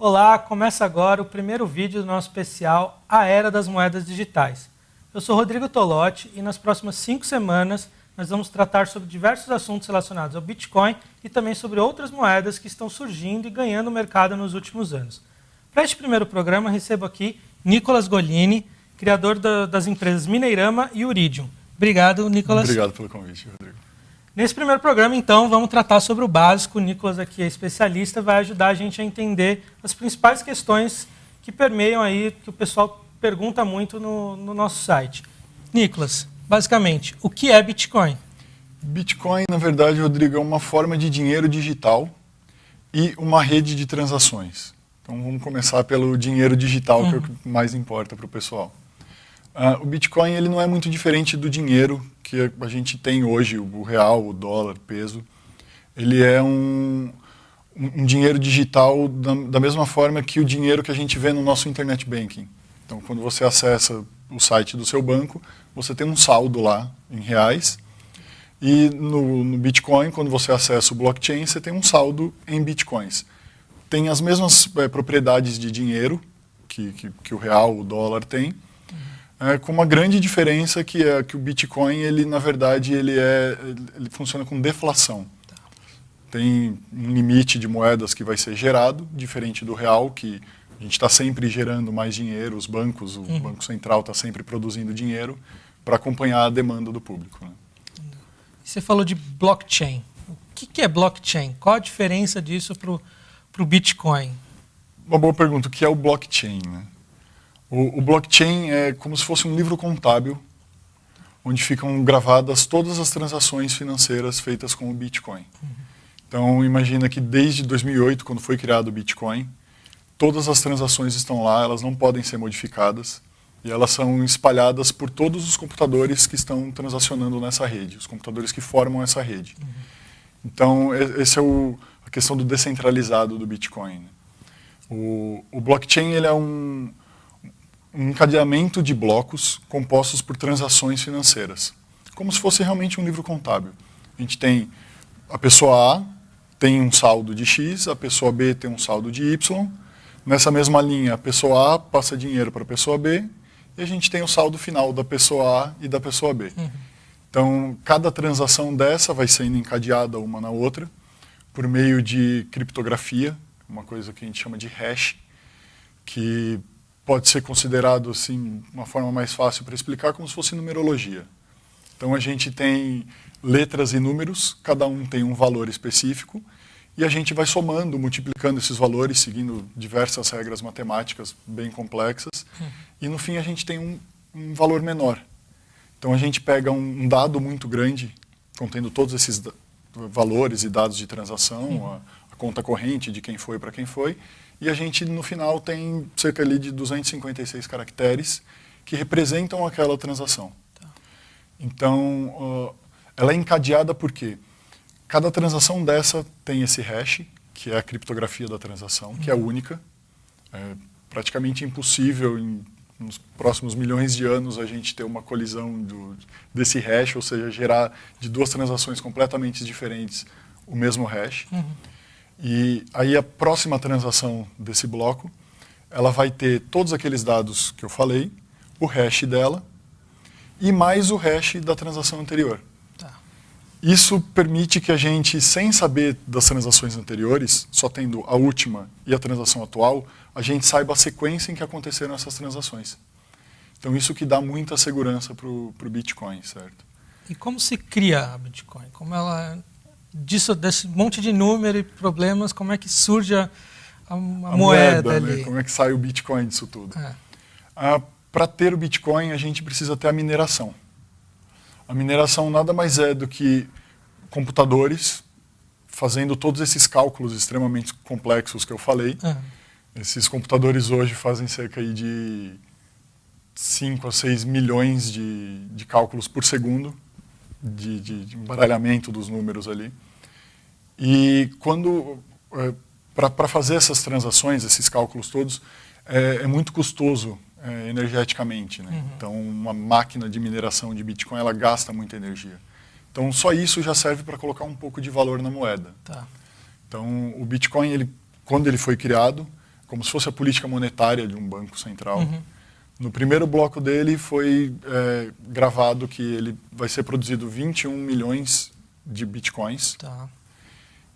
Olá, começa agora o primeiro vídeo do nosso especial A Era das Moedas Digitais. Eu sou Rodrigo Tolotti e nas próximas 5 semanas nós vamos tratar sobre diversos assuntos relacionados ao Bitcoin e também sobre outras moedas que estão surgindo e ganhando mercado nos últimos anos. Para este primeiro programa, recebo aqui Nicolas Golini, criador das empresas Mineirama e Uridium. Obrigado, Nicolas. Obrigado pelo convite, Rodrigo. Nesse primeiro programa, então, vamos tratar sobre o básico. O Nicolas aqui é especialista, vai ajudar a gente a entender as principais questões que permeiam aí, que o pessoal pergunta muito no nosso site. Nicolas, basicamente, o que é Bitcoin? Bitcoin, na verdade, Rodrigo, é uma forma de dinheiro digital e uma rede de transações. Então, vamos começar pelo dinheiro digital, que é o que mais importa para o pessoal. O Bitcoin ele não é muito diferente do dinheiro que a gente tem hoje, o real, o dólar, o peso. Ele é um dinheiro digital da mesma forma que o dinheiro que a gente vê no nosso internet banking. Então, quando você acessa o site do seu banco, você tem um saldo lá em reais. E no Bitcoin, quando você acessa o blockchain, você tem um saldo em bitcoins. Tem as mesmas propriedades de dinheiro que o real, o dólar tem, com uma grande diferença que é que o Bitcoin, ele na verdade, ele funciona com deflação. Tem um limite de moedas que vai ser gerado, diferente do real, que a gente está sempre gerando mais dinheiro, os bancos, o Banco Central está sempre produzindo dinheiro para acompanhar a demanda do público. Né? Você falou de blockchain. O que é blockchain? Qual a diferença disso para o Bitcoin? Uma boa pergunta. O que é o blockchain? Né? O blockchain é como se fosse um livro contábil, onde ficam gravadas todas as transações financeiras feitas com o Bitcoin. Então, imagina que desde 2008, quando foi criado o Bitcoin, todas as transações estão lá, elas não podem ser modificadas, e elas são espalhadas por todos os computadores que estão transacionando nessa rede, os computadores que formam essa rede. Então, essa é a questão do descentralizado do Bitcoin. Né? O blockchain ele é um encadeamento de blocos compostos por transações financeiras, como se fosse realmente um livro contábil. A gente tem a pessoa A tem um saldo de X, a pessoa B tem um saldo de Y, nessa mesma linha a pessoa A passa dinheiro para a pessoa B e a gente tem o saldo final da pessoa A e da pessoa B. Então, cada transação dessa vai sendo encadeada uma na outra por meio de criptografia, uma coisa que a gente chama de hash, que pode ser considerado, assim, uma forma mais fácil para explicar, como se fosse numerologia. Então, a gente tem letras e números, cada um tem um valor específico, e a gente vai somando, multiplicando esses valores, seguindo diversas regras matemáticas bem complexas, e no fim a gente tem um valor menor. Então, a gente pega um dado muito grande, contendo todos esses valores e dados de transação, a conta corrente de quem foi para quem foi, e a gente, no final, tem cerca ali de 256 caracteres que representam aquela transação. Então, ela é encadeada porque cada transação dessa tem esse hash, que é a criptografia da transação, que é única. É praticamente impossível, nos próximos milhões de anos, a gente ter uma colisão desse hash, ou seja, gerar de duas transações completamente diferentes o mesmo hash. E aí a próxima transação desse bloco, ela vai ter todos aqueles dados que eu falei, o hash dela e mais o hash da transação anterior. Isso permite que a gente, sem saber das transações anteriores, só tendo a última e a transação atual, a gente saiba a sequência em que aconteceram essas transações. Então isso que dá muita segurança para o Bitcoin, certo? E como se cria a Bitcoin? Como ela... desse monte de número e problemas, como é que surge a moeda ali? Né? Como é que sai o Bitcoin disso tudo? Para ter o Bitcoin, a gente precisa ter a mineração. A mineração nada mais é do que computadores fazendo todos esses cálculos extremamente complexos que eu falei. Esses computadores hoje fazem cerca de 5 a 6 milhões de cálculos por segundo, de embaralhamento dos números ali. E para fazer essas transações, esses cálculos todos, é muito custoso energeticamente. Né? Então, uma máquina de mineração de Bitcoin, ela gasta muita energia. Então, só isso já serve para colocar um pouco de valor na moeda. Então, o Bitcoin, quando ele foi criado, como se fosse a política monetária de um banco central. No primeiro bloco dele foi gravado que ele vai ser produzido 21 milhões de bitcoins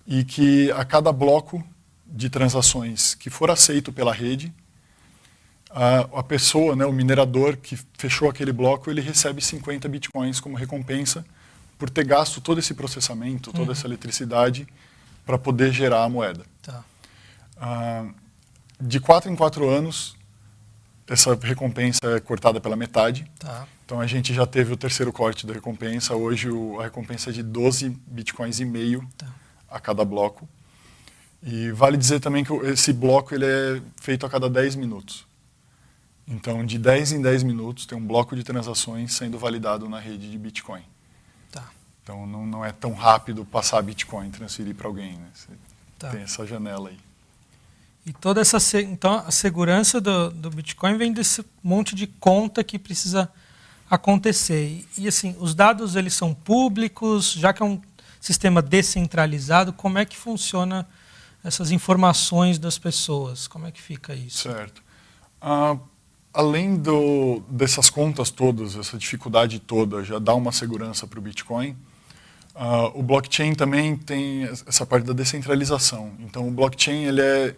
e que a cada bloco de transações que for aceito pela rede, a pessoa, né, o minerador que fechou aquele bloco, ele recebe 50 bitcoins como recompensa por ter gasto todo esse processamento, toda essa eletricidade para poder gerar a moeda. De 4 em 4 anos, essa recompensa é cortada pela metade. Então a gente já teve o terceiro corte da recompensa. Hoje a recompensa é de 12 bitcoins e meio a cada bloco. E vale dizer também que esse bloco ele é feito a cada 10 minutos. Então, de 10 em 10 minutos, tem um bloco de transações sendo validado na rede de Bitcoin. Então, não é tão rápido passar Bitcoin e transferir para alguém. Né? Você tem essa janela aí. E toda essa então, a segurança do Bitcoin vem desse monte de conta que precisa acontecer. E assim, os dados eles são públicos, já que é um sistema descentralizado, como é que funciona essas informações das pessoas? Como é que fica isso? Certo. Além dessas contas todas, essa dificuldade toda já dá uma segurança para o Bitcoin, o blockchain também tem essa parte da descentralização. Então o blockchain ele é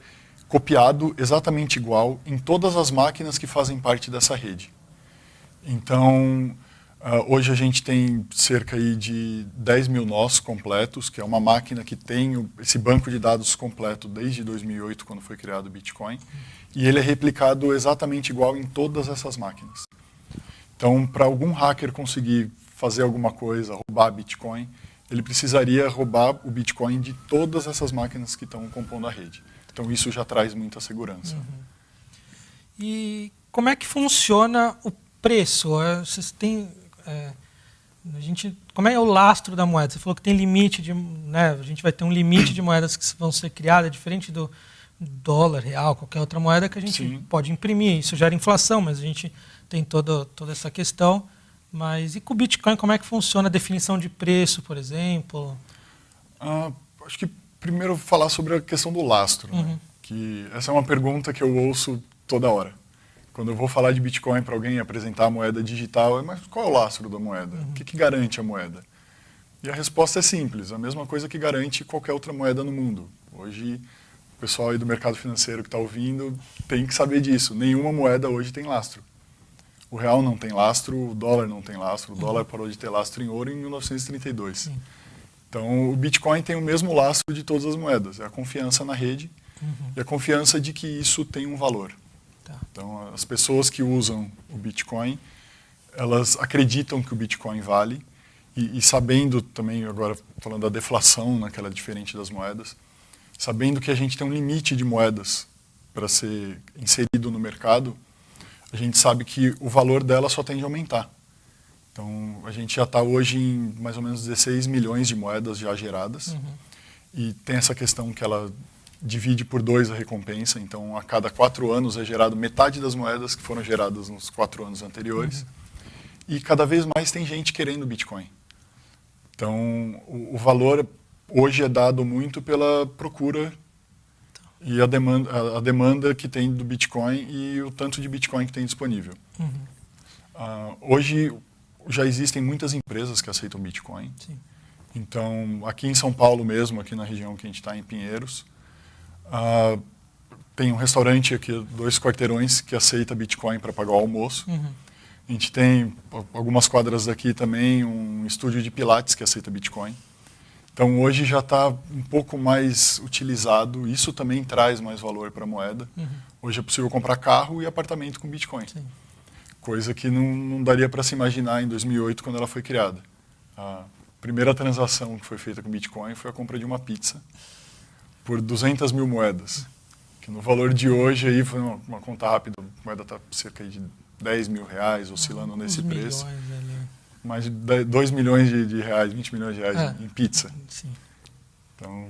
copiado exatamente igual em todas as máquinas que fazem parte dessa rede. Então hoje a gente tem cerca aí de 10 mil nós completos, que é uma máquina que tem esse banco de dados completo desde 2008, quando foi criado o Bitcoin, e ele é replicado exatamente igual em todas essas máquinas. Então, para algum hacker conseguir fazer alguma coisa, roubar Bitcoin, ele precisaria roubar o Bitcoin de todas essas máquinas que estão compondo a rede. Então, isso já traz muita segurança. E como é que funciona o preço? Vocês têm... como é o lastro da moeda? Você falou que tem limite de, né, a gente vai ter um limite de moedas que vão ser criadas, diferente do dólar, real, qualquer outra moeda que a gente pode imprimir. Isso gera inflação, mas a gente tem toda essa questão. Mas e com o Bitcoin, como é que funciona a definição de preço, por exemplo? Acho que primeiro falar sobre a questão do lastro. Né? Que essa é uma pergunta que eu ouço toda hora. Quando eu vou falar de Bitcoin para alguém, apresentar a moeda digital, mas qual é o lastro da moeda? O que garante a moeda? E a resposta é simples, a mesma coisa que garante qualquer outra moeda no mundo. Hoje, o pessoal aí do mercado financeiro que está ouvindo tem que saber disso. Nenhuma moeda hoje tem lastro. O real não tem lastro, o dólar não tem lastro. O dólar parou de ter lastro em ouro em 1932. Então, o Bitcoin tem o mesmo lastro de todas as moedas. É a confiança na rede e a confiança de que isso tem um valor. Então, as pessoas que usam o Bitcoin, elas acreditam que o Bitcoin vale e sabendo também, agora falando da deflação, né, que ela é diferente das moedas, sabendo que a gente tem um limite de moedas para ser inserido no mercado, a gente sabe que o valor dela só tende a aumentar. Então, a gente já está hoje em mais ou menos 16 milhões de moedas já geradas e tem essa questão que ela divide por 2 a recompensa, então a cada 4 anos é gerado metade das moedas que foram geradas nos 4 anos anteriores. E cada vez mais tem gente querendo Bitcoin. Então o valor hoje é dado muito pela procura e a demanda que tem do Bitcoin e o tanto de Bitcoin que tem disponível. Hoje já existem muitas empresas que aceitam Bitcoin. Então aqui em São Paulo mesmo, aqui na região que a gente está, em Pinheiros, tem um restaurante aqui, 2 quarteirões, que aceita Bitcoin para pagar o almoço. A gente tem algumas quadras daqui também, um estúdio de Pilates que aceita Bitcoin. Então hoje já está um pouco mais utilizado, isso também traz mais valor para a moeda. Hoje é possível comprar carro e apartamento com Bitcoin. Coisa que não daria para se imaginar em 2008, quando ela foi criada. A primeira transação que foi feita com Bitcoin foi a compra de uma pizza por 200 mil moedas, que no valor de hoje aí foi uma conta rápida, a moeda está cerca de 10 mil reais, oscilando nesse preço, mais de 2 milhões de reais, 20 milhões de reais em pizza. Então,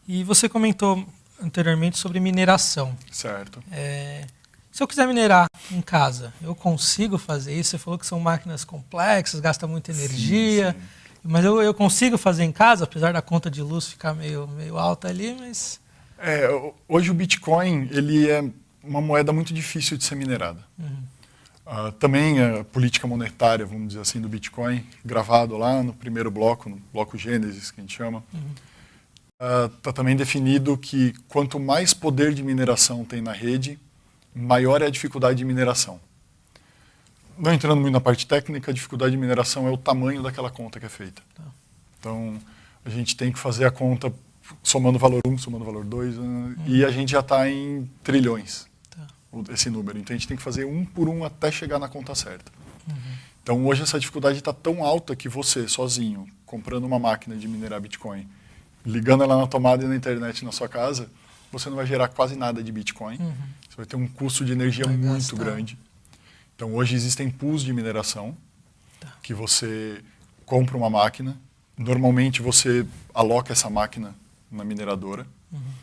e você comentou anteriormente sobre mineração. Certo. Se eu quiser minerar em casa, eu consigo fazer isso? Você falou que são máquinas complexas, gasta muita energia. Mas eu consigo fazer em casa, apesar da conta de luz ficar meio alta ali, mas... Hoje o Bitcoin ele é uma moeda muito difícil de ser minerada. Também a política monetária, vamos dizer assim, do Bitcoin, gravado lá no primeiro bloco, no bloco Gênesis, que a gente chama, está também definido que quanto mais poder de mineração tem na rede, maior é a dificuldade de mineração. Não entrando muito na parte técnica, a dificuldade de mineração é o tamanho daquela conta que é feita. Então, a gente tem que fazer a conta somando valor 1, somando valor 2, e a gente já está em trilhões, esse número. Então, a gente tem que fazer um por um até chegar na conta certa. Então, hoje essa dificuldade está tão alta que você, sozinho, comprando uma máquina de minerar Bitcoin, ligando ela na tomada e na internet na sua casa, você não vai gerar quase nada de Bitcoin. Você vai ter um custo de energia muito grande. Então, hoje existem pools de mineração, que você compra uma máquina, normalmente você aloca essa máquina na mineradora,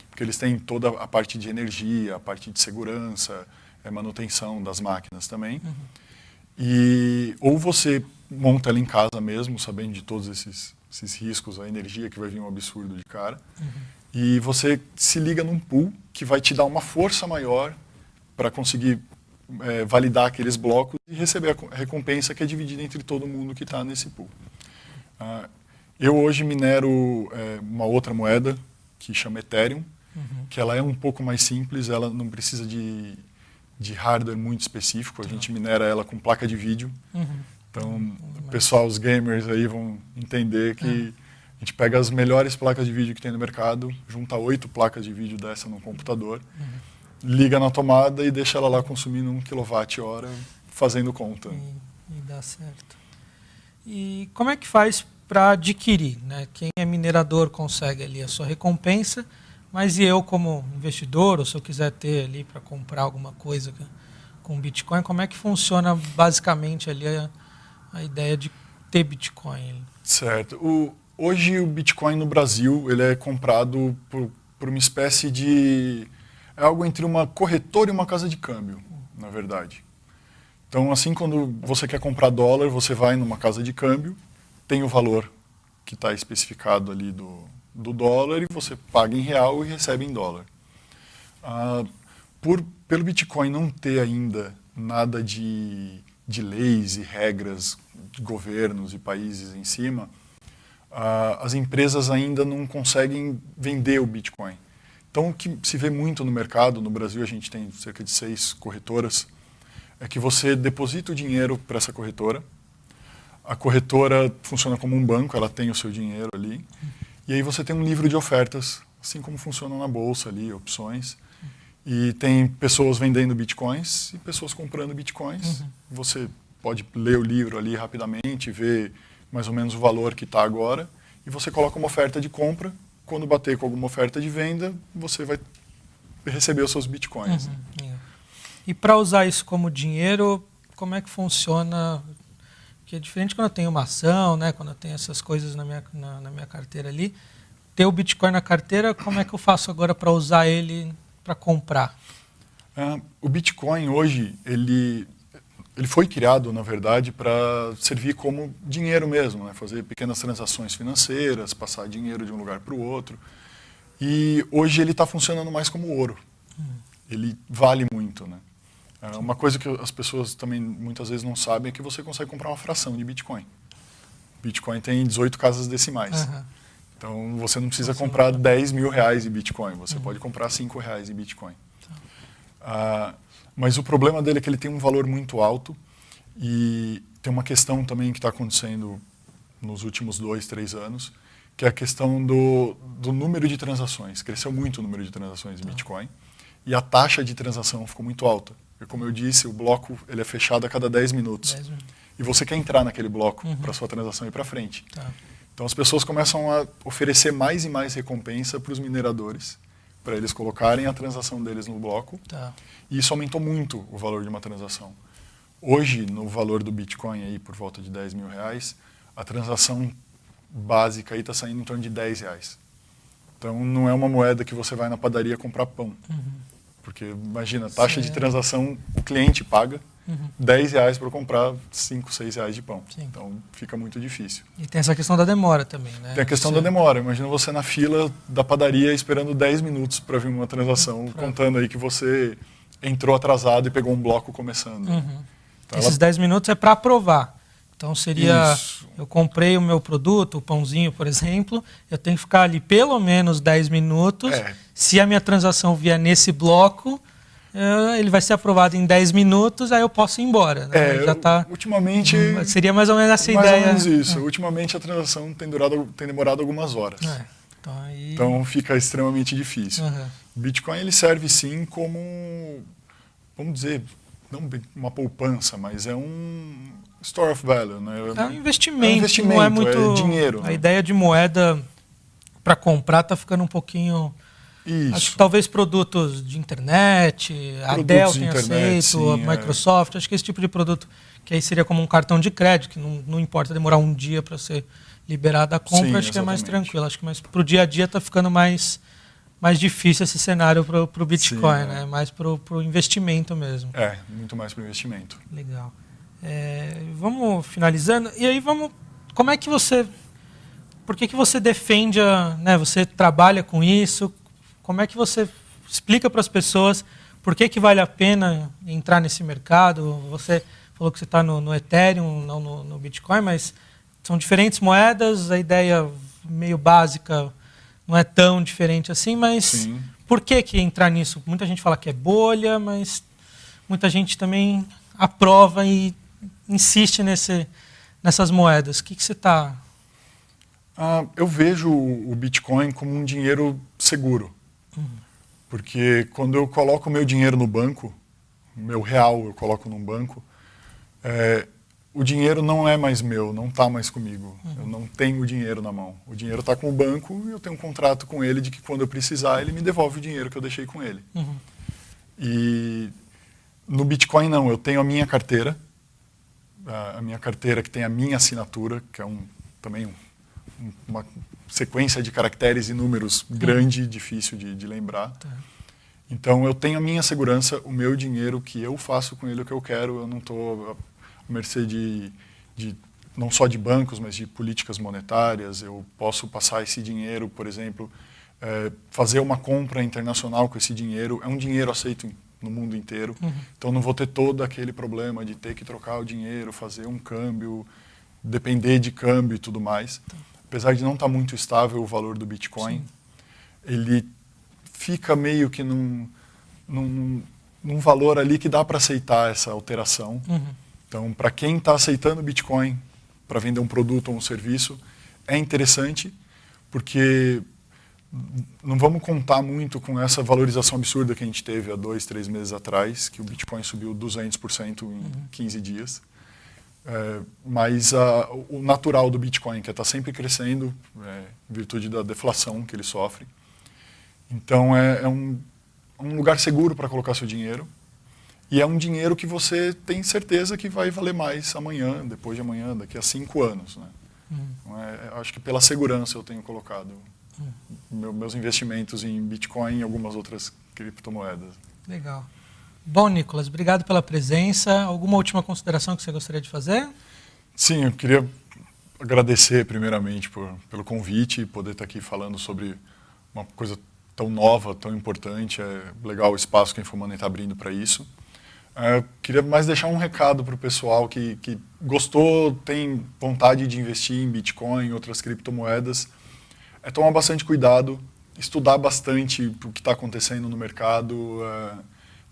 porque eles têm toda a parte de energia, a parte de segurança, manutenção das máquinas também. Ou você monta ela em casa mesmo, sabendo de todos esses riscos, a energia que vai vir um absurdo de cara, e você se liga num pool que vai te dar uma força maior para conseguir validar aqueles blocos e receber a recompensa que é dividida entre todo mundo que está nesse pool. Eu hoje minero uma outra moeda que chama Ethereum, que ela é um pouco mais simples, ela não precisa de hardware muito específico, a gente minera ela com placa de vídeo. Então, pessoal, os gamers aí vão entender que a gente pega as melhores placas de vídeo que tem no mercado, junta 8 placas de vídeo dessa num computador, liga na tomada e deixa ela lá consumindo 1 kWh, fazendo conta. E dá certo. E como é que faz para adquirir, né? Quem é minerador consegue ali a sua recompensa, mas e eu como investidor, ou se eu quiser ter ali para comprar alguma coisa com Bitcoin, como é que funciona basicamente ali a ideia de ter Bitcoin? Certo. Hoje o Bitcoin no Brasil ele é comprado por uma espécie de... É algo entre uma corretora e uma casa de câmbio, na verdade. Então, assim, quando você quer comprar dólar, você vai numa casa de câmbio, tem o valor que está especificado ali do dólar e você paga em real e recebe em dólar. Pelo Bitcoin não ter ainda nada de leis e regras de governos e países em cima, as empresas ainda não conseguem vender o Bitcoin. Então, o que se vê muito no mercado, no Brasil a gente tem cerca de 6 corretoras, é que você deposita o dinheiro para essa corretora, a corretora funciona como um banco, ela tem o seu dinheiro ali, e aí você tem um livro de ofertas, assim como funciona na bolsa ali, opções, e tem pessoas vendendo bitcoins e pessoas comprando bitcoins. Você pode ler o livro ali rapidamente, ver mais ou menos o valor que está agora, e você coloca uma oferta de compra. Quando bater com alguma oferta de venda, você vai receber os seus bitcoins. E para usar isso como dinheiro, como é que funciona? Que é diferente quando eu tenho uma ação, né? Quando eu tenho essas coisas na minha carteira ali. Ter o Bitcoin na carteira, como é que eu faço agora para usar ele para comprar? O Bitcoin hoje, ele foi criado, na verdade, para servir como dinheiro mesmo, né? Fazer pequenas transações financeiras, passar dinheiro de um lugar para o outro. E hoje ele está funcionando mais como ouro. Ele vale muito, né? Uma coisa que as pessoas também muitas vezes não sabem é que você consegue comprar uma fração de Bitcoin. Bitcoin tem 18 casas decimais. Então você não precisa comprar 10 mil reais de Bitcoin, você pode comprar 5 reais de Bitcoin. Mas o problema dele é que ele tem um valor muito alto e tem uma questão também que está acontecendo nos últimos 2, 3 anos, que é a questão do número de transações. Cresceu muito o número de transações de Bitcoin e a taxa de transação ficou muito alta. Porque, como eu disse, o bloco ele é fechado a cada 10 minutos. E você quer entrar naquele bloco para sua transação ir para frente. Então as pessoas começam a oferecer mais e mais recompensa para os mineradores, para eles colocarem a transação deles no bloco. E isso aumentou muito o valor de uma transação. Hoje, no valor do Bitcoin, aí, por volta de 10 mil reais, a transação básica está saindo em torno de 10 reais. Então, não é uma moeda que você vai na padaria comprar pão. Porque imagina, taxa de transação, o cliente paga R$10 para comprar 5, 6 reais de pão. Sim. Então fica muito difícil. E tem essa questão da demora também, né? Tem a questão da demora. Imagina você na fila da padaria esperando 10 minutos para vir uma transação, contando aí que você entrou atrasado e pegou um bloco começando. Então, esses 10 minutos é para aprovar. Então seria, Isso. eu comprei o meu produto, o pãozinho, por exemplo, eu tenho que ficar ali pelo menos 10 minutos. Se a minha transação vier nesse bloco, ele vai ser aprovado em 10 minutos, aí eu posso ir embora. Né? Já tá, ultimamente... Seria mais ou menos essa ideia. Mais ou menos isso. Ultimamente a transação tem demorado algumas horas. Então fica extremamente difícil. O Bitcoin ele serve sim como, vamos dizer, não uma poupança, mas é um store of value. Né? É um investimento, não é muito... É dinheiro. A ideia de moeda para comprar está ficando um pouquinho... Isso. Acho que talvez produtos de internet, a Dell tem aceito, sim, a Microsoft, acho que esse tipo de produto, que aí seria como um cartão de crédito, que não importa demorar um dia para ser liberada a compra, sim, acho que é mais tranquilo. Acho que para o dia a dia está ficando mais difícil esse cenário para o Bitcoin, né? Mais para o investimento mesmo. Muito mais para o investimento. Legal. Vamos finalizando. E aí como é que você... Por que você defende, né? Você trabalha com isso? Como é que você explica para as pessoas por que vale a pena entrar nesse mercado? Você falou que você está no Ethereum, não no Bitcoin, mas são diferentes moedas, a ideia meio básica não é tão diferente assim, mas Sim. Por que entrar nisso? Muita gente fala que é bolha, mas muita gente também aprova e insiste nessas moedas. O que você está... Eu vejo o Bitcoin como um dinheiro seguro. Porque quando eu coloco o meu dinheiro no banco, o meu real eu coloco num banco, o dinheiro não é mais meu, não está mais comigo. Eu não tenho o dinheiro na mão. O dinheiro está com o banco e eu tenho um contrato com ele de que quando eu precisar ele me devolve o dinheiro que eu deixei com ele. E no Bitcoin não, eu tenho a minha carteira, que tem a minha assinatura, que é também uma sequência de caracteres e números grande, difícil de lembrar. Então eu tenho a minha segurança, o meu dinheiro, que eu faço com ele o que eu quero, eu não estou à mercê não só de bancos, mas de políticas monetárias. Eu posso passar esse dinheiro, por exemplo, fazer uma compra internacional com esse dinheiro, é um dinheiro aceito no mundo inteiro, então não vou ter todo aquele problema de ter que trocar o dinheiro, fazer um câmbio, depender de câmbio e tudo mais. Apesar de não estar muito estável o valor do Bitcoin, ele fica meio que num valor ali que dá para aceitar essa alteração. Então, para quem está aceitando o Bitcoin para vender um produto ou um serviço, é interessante, porque não vamos contar muito com essa valorização absurda que a gente teve há 2, 3 meses atrás, que o Bitcoin subiu 200% em 15 dias. Mas o natural do Bitcoin, que está sempre crescendo, em virtude da deflação que ele sofre. Então, é um lugar seguro para colocar seu dinheiro. E é um dinheiro que você tem certeza que vai valer mais amanhã, depois de amanhã, daqui a 5 anos. Né? Então, acho que pela segurança eu tenho colocado meus investimentos em Bitcoin e algumas outras criptomoedas. Legal. Bom, Nicolas, obrigado pela presença. Alguma última consideração que você gostaria de fazer? Sim, eu queria agradecer primeiramente pelo convite e poder estar aqui falando sobre uma coisa tão nova, tão importante. É legal o espaço que a Infomoney está abrindo para isso. Queria mais deixar um recado para o pessoal que gostou, tem vontade de investir em Bitcoin e outras criptomoedas. Tomar bastante cuidado, estudar bastante o que está acontecendo no mercado,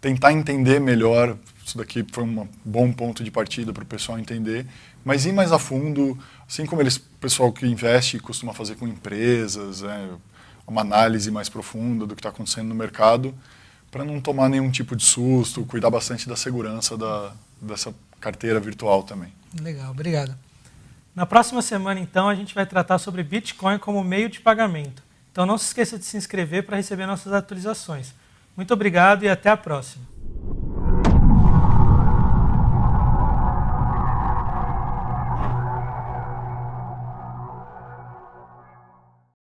tentar entender melhor. Isso daqui foi um bom ponto de partida para o pessoal entender, mas ir mais a fundo, assim como o pessoal que investe costuma fazer com empresas, uma análise mais profunda do que está acontecendo no mercado, para não tomar nenhum tipo de susto, cuidar bastante da segurança dessa carteira virtual também. Legal, obrigado. Na próxima semana, então, a gente vai tratar sobre Bitcoin como meio de pagamento. Então não se esqueça de se inscrever para receber nossas atualizações. Muito obrigado e até a próxima.